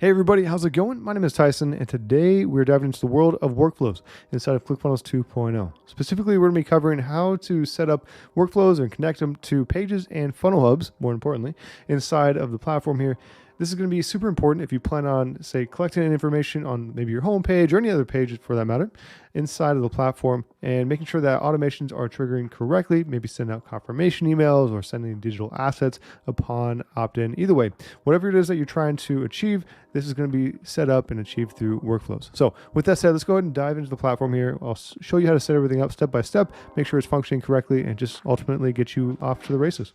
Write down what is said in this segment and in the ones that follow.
Hey everybody, how's it going? My name is Tyson, and today we're diving into the world of workflows inside of ClickFunnels 2.0. Specifically, we're going to be covering how to set up workflows and connect them to pages and funnel hubs, more importantly, inside of the platform here. This is going to be super important if you plan on, say, collecting information on maybe your home page or any other page for that matter inside of the platform, and making sure that automations are triggering correctly, maybe send out confirmation emails or sending digital assets upon opt-in. Either way, whatever it is that you're trying to achieve, this is going to be set up and achieved through workflows. So with that said, let's go ahead and dive into the platform here. I'll show you how to set everything up step by step, make sure it's functioning correctly, and just ultimately get you off to the races.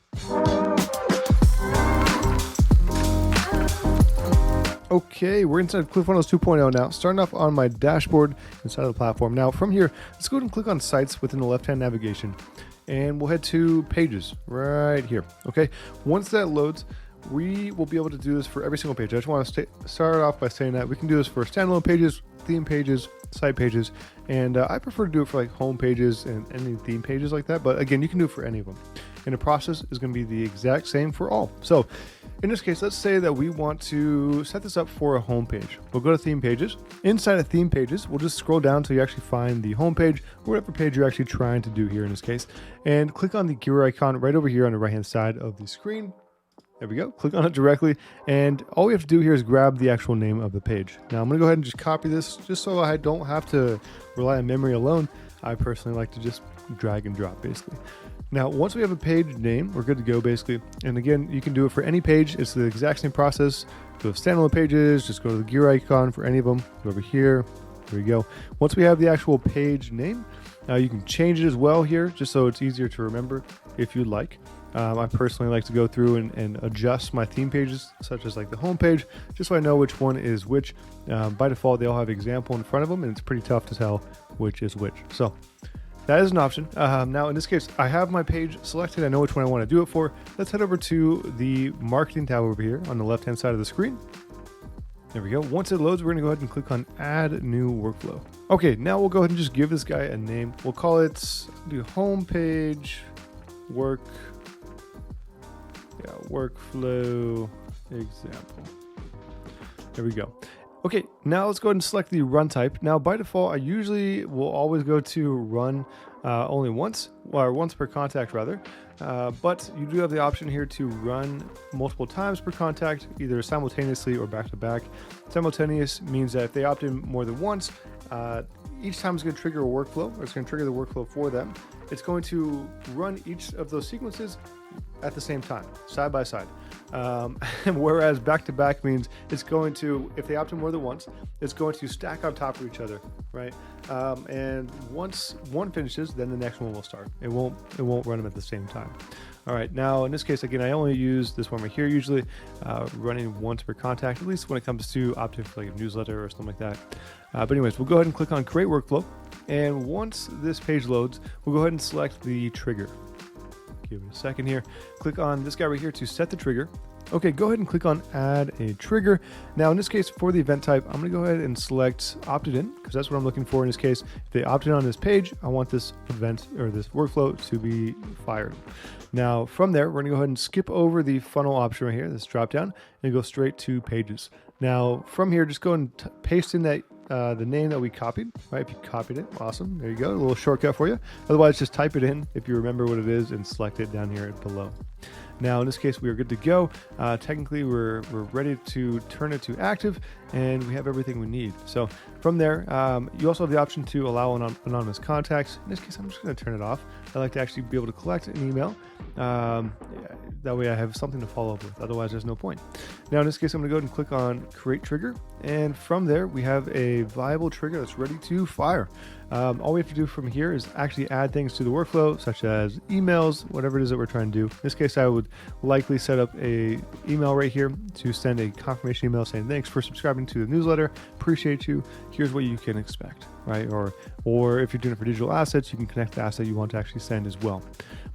Okay, we're inside ClickFunnels 2.0 now, starting off on my dashboard inside of the platform. Now from here, let's go ahead and click on sites within the left-hand navigation, and we'll head to pages right here. Okay, once that loads, we will be able to do this for every single page. I just want to start off by saying that we can do this for standalone pages, theme pages, site pages, and I prefer to do it for like home pages and any theme pages like that. But again, you can do it for any of them. And the process is going to be the exact same for all. So in this case, let's say that we want to set this up for a home page. We'll go to theme pages. Inside of theme pages, we'll just scroll down until you actually find the home page, or whatever page you're actually trying to do here in this case, and click on the gear icon right over here on the right-hand side of the screen. There we go. Click on it directly. And all we have to do here is grab the actual name of the page. Now I'm going to go ahead and just copy this just so I don't have to rely on memory alone. I personally like to just drag and drop basically. Now, once we have a page name, we're good to go basically. And again, you can do it for any page. It's the exact same process. Go to standalone pages, just go to the gear icon for any of them. Go over here. There we go. Once we have the actual page name, you can change it as well here, just so it's easier to remember if you'd like. I personally like to go through and adjust my theme pages, such as like the home page, just so I know which one is which. By default, they all have example in front of them, and it's pretty tough to tell which is which. So that is an option. Now in this case, I have my page selected. I know which one I want to do it for. Let's head over to the marketing tab over here on the left-hand side of the screen. There we go. Once it loads, we're going to go ahead and click on add new workflow. Okay, now we'll go ahead and just give this guy a name. We'll call it the home page workflow example. There we go. Okay, now let's go ahead and select the run type. Now by default, I usually will always go to run only once, or once per contact rather. But you do have the option here to run multiple times per contact, either simultaneously or back to back. Simultaneous means that if they opt in more than once, each time is going to trigger a workflow, or it's going to trigger the workflow for them. It's going to run each of those sequences at the same time, side by side. Whereas back-to-back means it's going to, if they opt in more than once, it's going to stack on top of each other, right? And once one finishes, then the next one will start. It won't run them at the same time. All right, now in this case, again, I only use this one right here, usually running once per contact, at least when it comes to opting for like a newsletter or something like that. But anyways, we'll go ahead and click on create workflow. And once this page loads, we'll go ahead and select the trigger. Give it a second here. Click on this guy right here to set the trigger. Okay, go ahead and click on add a trigger. Now in this case, for the event type, I'm going to go ahead and select opted in, because that's what I'm looking for in this case. If they opted in on this page, I want this event or this workflow to be fired. Now from there, we're going to go ahead and skip over the funnel option right here, this drop down, and go straight to pages. Now from here, just go and paste in that the name that we copied, right? If you copied it, awesome. There you go, a little shortcut for you. Otherwise, just type it in if you remember what it is and select it down here below. Now, in this case, we are good to go. Technically, we're ready to turn it to active, and we have everything we need. So from there, you also have the option to allow anonymous contacts. In this case, I'm just going to turn it off. I like to actually be able to collect an email. That way I have something to follow up with. Otherwise, there's no point. Now, in this case, I'm going to go ahead and click on create trigger. And from there, we have a viable trigger that's ready to fire. All we have to do from here is actually add things to the workflow, such as emails, whatever it is that we're trying to do. In this case, I would likely set up a email right here to send a confirmation email saying, thanks for subscribing to the newsletter. Appreciate you. Here's what you can expect, right? Or if you're doing it for digital assets, you can connect the asset you want to actually send as well.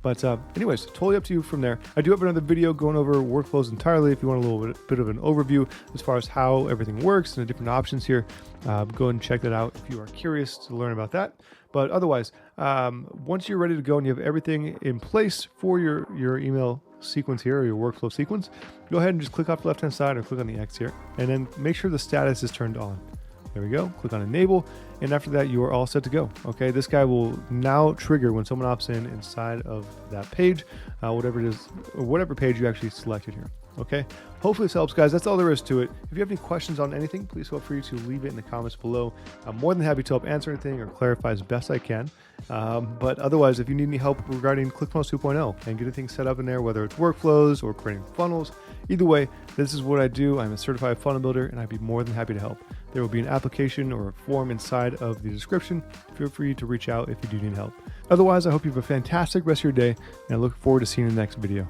But anyways, totally up to you from there. I do have another video going over workflows entirely if you want a little bit of an overview as far as how everything works and the different options here. Go and check that out if you are curious to learn about that. But otherwise, once you're ready to go and you have everything in place for your email sequence here, or your workflow sequence, go ahead and just click off the left-hand side or click on the X here, and then make sure the status is turned on. There we go. Click on enable, and after that, you are all set to go. Okay, this guy will now trigger when someone opts in inside of that page, whatever it is, or whatever page you actually selected here. Okay, hopefully this helps, guys. That's all there is to it. If you have any questions on anything, please feel free to leave it in the comments below. I'm more than happy to help answer anything or clarify as best I can. But otherwise, if you need any help regarding ClickFunnels 2.0 and getting things set up in there, whether it's workflows or creating funnels, either way, this is what I do. I'm a certified funnel builder, and I'd be more than happy to help. There will be an application or a form inside of the description. Feel free to reach out if you do need help. Otherwise, I hope you have a fantastic rest of your day, and I look forward to seeing you in the next video.